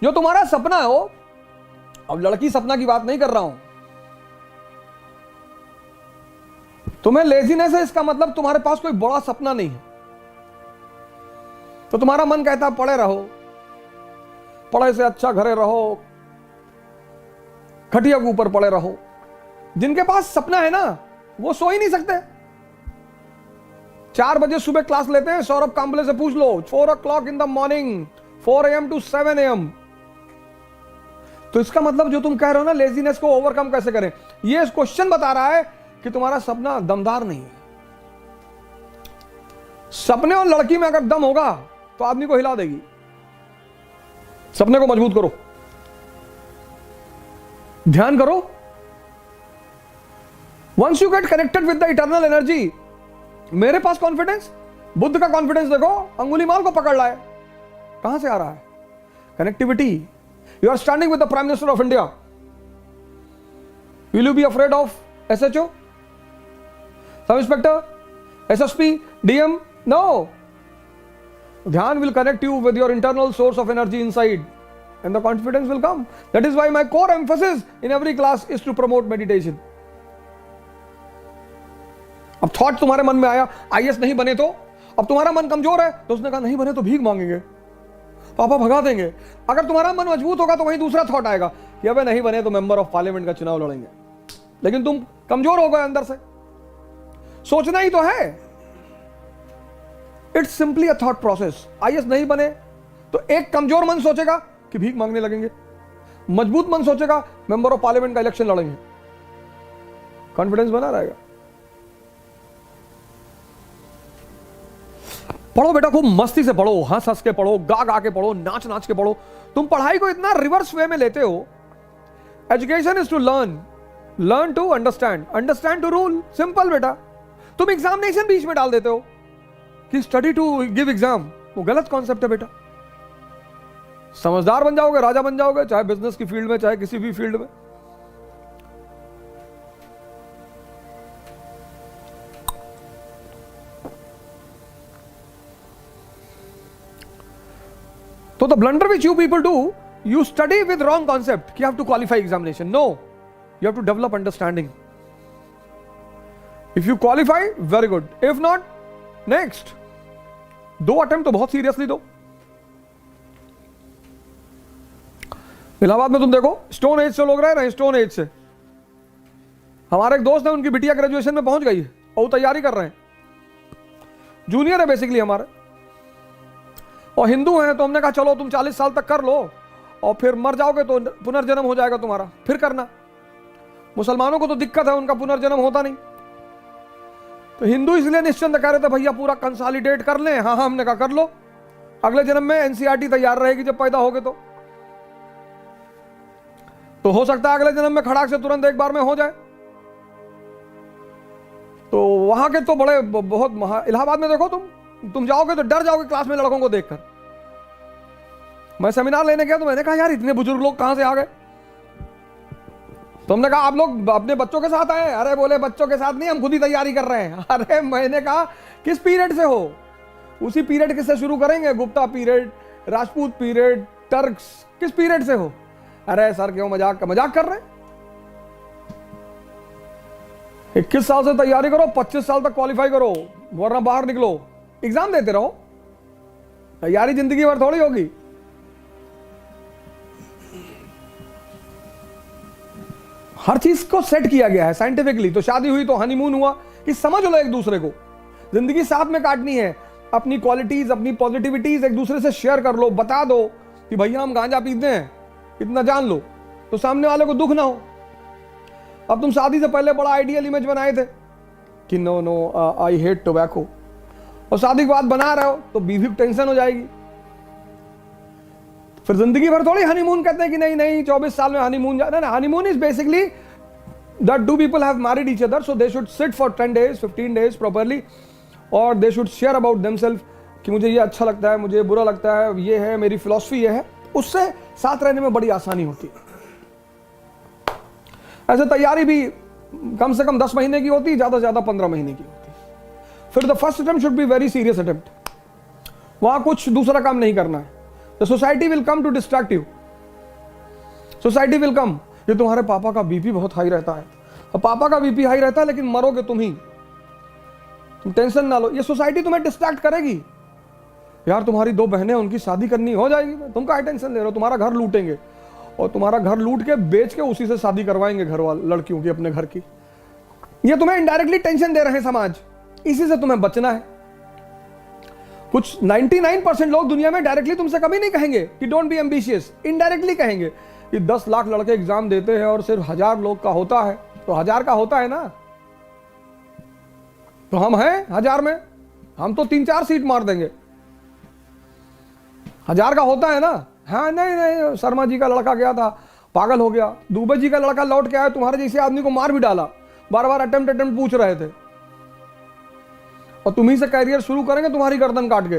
जो तुम्हारा सपना हो, अब लड़की सपना की बात नहीं कर रहा हूं, तुम्हें लेजीनेस है इसका मतलब तुम्हारे पास कोई बड़ा सपना नहीं है। तो तुम्हारा मन कहता है पढ़े रहो, पढ़े से अच्छा घरे रहो, खटिया के ऊपर पड़े रहो। जिनके पास सपना है ना वो सो ही नहीं सकते। 4 बजे सुबह क्लास लेते हैं, सौरभ कांबले से पूछ लो, 4 o'clock in the morning, 4 AM to 7 AM। तो इसका मतलब जो तुम कह रहे हो ना लेजीनेस को ओवरकम कैसे करें, ये क्वेश्चन बता रहा है कि तुम्हारा सपना दमदार नहीं है। सपने और लड़की में अगर दम होगा तो आदमी को हिला देगी। सपने को मजबूत करो, ध्यान करो। Once you get connected with the eternal energy, मेरे पास कॉन्फिडेंस, बुद्ध का कॉन्फिडेंस देखो, अंगुली माल को पकड़ लाए। कहां से आ रहा है? Connectivity. You are standing with the prime minister of India, will you be afraid of SHO, sub inspector, SSP, DM? No. ध्यान will connect you with your internal source of energy inside and the confidence will come. That is why my core emphasis in every class is to promote meditation. अब thought तुम्हारे मन में आया IAS नहीं बने तो, अब तुम्हारा मन कमजोर है तो उसने कहा नहीं बने तो भीख मांगेंगे, पापा भगा देंगे। अगर तुम्हारा मन मजबूत होगा तो वहीं दूसरा थॉट आएगा कि अबे नहीं बने तो मेंबर ऑफ पार्लियामेंट का चुनाव लड़ेंगे। लेकिन तुम कमजोर हो गए अंदर से, सोचना ही तो है। It's simply a thought process. IAS नहीं बने तो एक कमजोर मन सोचेगा कि भीख मांगने लगेंगे, मजबूत मन सोचेगा मेंबर ऑफ पार्लियामेंट का इलेक्शन लड़ेंगे। कॉन्फिडेंस बना रहेगा। पढ़ो बेटा, खूब मस्ती से पढ़ो, हंस हंस के पढ़ो, गा गा के पढ़ो, नाच नाच के पढ़ो। तुम पढ़ाई को इतना रिवर्स वे में लेते हो। Education is to learn, learn to understand, understand to rule. Simple बेटा। तुम एग्जामिनेशन बीच में डाल देते हो कि स्टडी टू गिव एग्जाम, वो गलत कॉन्सेप्ट है बेटा। समझदार बन जाओगे, राजा बन जाओगे, चाहे बिजनेस की फील्ड में चाहे किसी भी फील्ड में। तो the blunder which you people do, you study with wrong concept कि have to qualify examination. No, you have to develop understanding. If you qualify very good, if not next. 2 attempt तो बहुत seriously दो। इलाहाबाद में तुम देखो stone age से लोग रह रहे हैं, स्टोन एज से। हमारे एक दोस्त है, उनकी बिटिया ग्रेजुएशन में पहुंच गई है और तैयारी कर रहे हैं, जूनियर है बेसिकली हमारे, और हिंदू हैं। तो हमने कहा चलो तुम 40 साल तक कर लो और फिर मर जाओगे तो पुनर्जन्म हो जाएगा तुम्हारा, फिर करना। मुसलमानों को तो दिक्कत है, उनका पुनर्जन्म होता नहीं। तो हिंदू इसलिए निश्चिंत कह रहे थे भैया पूरा कंसोलिडेट कर लें। हाँ हाँ, हमने कहा कर लो, अगले जन्म में NCERT तैयार रहेगी जब पैदा होगे तो हो सकता है अगले जन्म में खड़ाक से तुरंत एक बार में हो जाए। तो वहां के तो बड़े बहुत इलाहाबाद में देखो, तुम जाओगे तो डर जाओगे क्लास में लड़कों को देखकर। मैं सेमिनार लेने गया तो मैंने कहा यार इतने बुजुर्ग लोग कहां से आ गए। तो हमने कहा आप लोग अपने बच्चों के साथ आए? अरे बोले बच्चों के साथ नहीं, हम खुद ही तैयारी कर रहे हैं। अरे मैंने कहा किस पीरियड से हो? उसी पीरियड किससे शुरू करेंगे? Gupta period, Rajput period, Turks, किस पीरियड से हो? अरे सर क्यों मजाक कर रहे हैं? 21 साल से तैयारी करो, 25 साल तक क्वालिफाई करो, वरना बाहर निकलो, एग्जाम देते रहो। तैयारी जिंदगी भर थोड़ी होगी। हर चीज को सेट किया गया है साइंटिफिकली। तो शादी हुई तो हनीमून हुआ कि समझ लो एक दूसरे को, जिंदगी साथ में काटनी है। अपनी क्वालिटीज, अपनी पॉजिटिविटीज एक दूसरे से शेयर कर लो, बता दो कि भैया हम गांजा पीते हैं, इतना जान लो, तो सामने वाले को दुख ना हो। अब तुम शादी से पहले बड़ा आइडियल इमेज बनाए थे कि no no I hate tobacco, और शादी के बाद बना रहे हो तो बीवी को टेंशन हो जाएगी। फिर जिंदगी भर थोड़ी हनीमून कहते हैं कि नहीं नहीं 24 साल में हनीमून जाना। Honeymoon is basically that two people have married each other, so they should sit for 10 days 15 days properly, और they should share about themselves कि मुझे ये अच्छा लगता है, मुझे बुरा लगता है, ये है मेरी फिलॉसफी, ये है। उससे साथ रहने में बड़ी आसानी होती है। ऐसे तैयारी भी कम से कम 10 महीने की होती है, ज्यादा से ज्यादा 15 महीने की होती है। फिर the first attempt should be very serious attempt. वहां कुछ दूसरा काम नहीं करना है। The society will come to distract you. Society will come, ये तुम्हारे पापा का बीपी बहुत हाई रहता है, और पापा का बीपी हाई रहता है लेकिन मरोगे तुम ही, तुम टेंशन ना लो। ये सोसाइटी तुम्हें डिस्ट्रैक्ट करेगी। यार तुम्हारी 2 बहनें, उनकी शादी करनी हो जाएगी, तुम क्या टेंशन ले रहे हो? तुम्हारा घर लूटेंगे, और तुम्हारा घर लूट के बेच के उसी से शादी करवाएंगे घर वाले लड़कियों की, अपने घर की। ये तुम्हें इनडायरेक्टली टेंशन दे रहे हैं समाज, इसी से तुम्हें बचना है। कुछ 99% लोग दुनिया में डायरेक्टली तुमसे कभी नहीं कहेंगे कि डोंट बी एम्बिशियस, इनडायरेक्टली कहेंगे कि 10 लाख लड़के एग्जाम देते हैं और सिर्फ 1000 लोग का होता है, तो 1000 का होता है ना, तो हम हैं 1000 में, हम तो 3-4 सीट मार देंगे। 1000 का होता है ना। हाँ नहीं नहीं, शर्मा जी का लड़का गया था, पागल हो गया। दुबे जी का लड़का लौट के आया, तुम्हारे जैसे आदमी को मार भी डाला, बार बार अटेम्प्ट पूछ रहे थे, और तुम्ही से कैरियर शुरू करेंगे तुम्हारी गर्दन काट के।